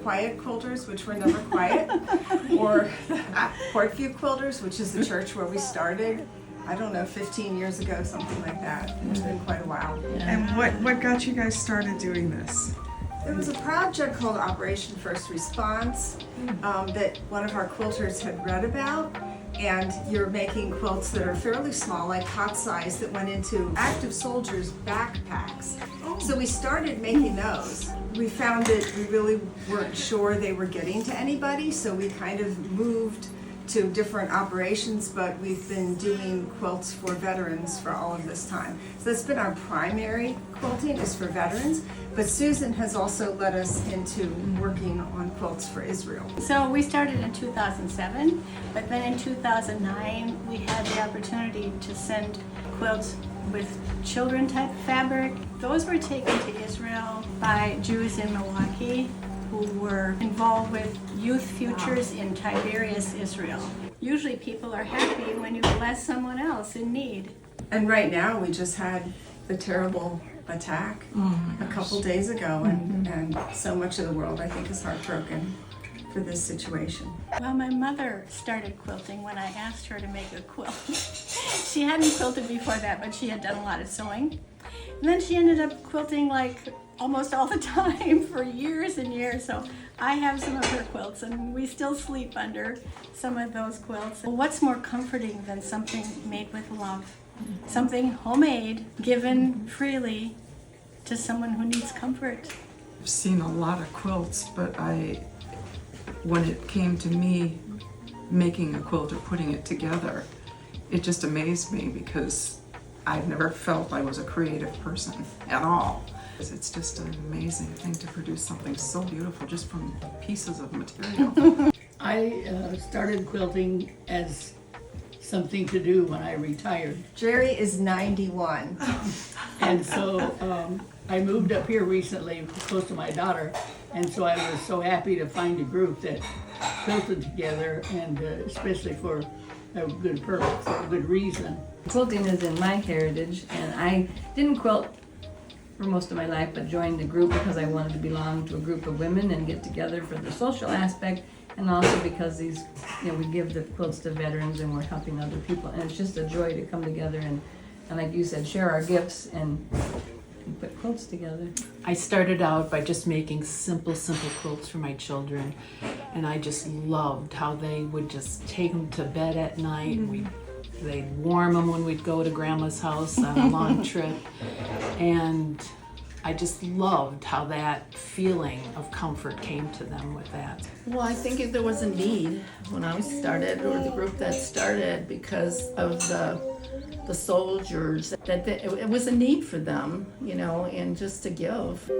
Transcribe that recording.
Quiet Quilters, which were never quiet, or Quiet Quilters, which is the church where we started, I don't know, 15 years ago, something like that. It's been quite a while. And what got you guys started doing this? There was a project called Operation First Response that one of our quilters had read about, and you're making quilts that are fairly small, like cot size, that went into active soldiers' backpacks. So we started making those. We found that we really weren't sure they were getting to anybody, so we kind of moved to different operations, but we've been doing quilts for veterans for all of this time. So that's been our primary quilting, is for veterans, but Susan has also led us into working on quilts for Israel. So we started in 2007, but then in 2009 we had the opportunity to send quilts with children type fabric. Those were taken to Israel by Jews in Milwaukee who were involved with Youth Futures in Tiberias, Israel. Usually people are happy when you bless someone else in need. And right now we just had the terrible attack a couple days ago, and so much of the world, I think, is heartbroken for this situation. Well, my mother started quilting when I asked her to make a quilt. She hadn't quilted before that, but she had done a lot of sewing. And then she ended up quilting like almost all the time for years and years. So I have some of her quilts, and we still sleep under some of those quilts. What's more comforting than something made with love? Something homemade, given freely to someone who needs comfort. I've seen a lot of quilts, but when it came to me making a quilt or putting it together, it just amazed me because I've never felt I was a creative person at all. It's just an amazing thing to produce something so beautiful just from pieces of material. I started quilting as something to do when I retired. Jerry is 91. And so I moved up here recently close to my daughter, and so I was so happy to find a group that quilted together, and especially for a good purpose, for a good reason. Quilting is in my heritage, and I didn't quilt for most of my life, but joined the group because I wanted to belong to a group of women and get together for the social aspect, and also because we give the quilts to veterans and we're helping other people, and it's just a joy to come together and like you said, share our gifts and put quilts together. I started out by just making simple quilts for my children, and I just loved how they would just take them to bed at night. They'd warm them when we'd go to Grandma's house on a long trip, and I just loved how that feeling of comfort came to them with that. Well, I think there was a need when I started, or the group that started, because of the soldiers, that it was a need for them, and just to give.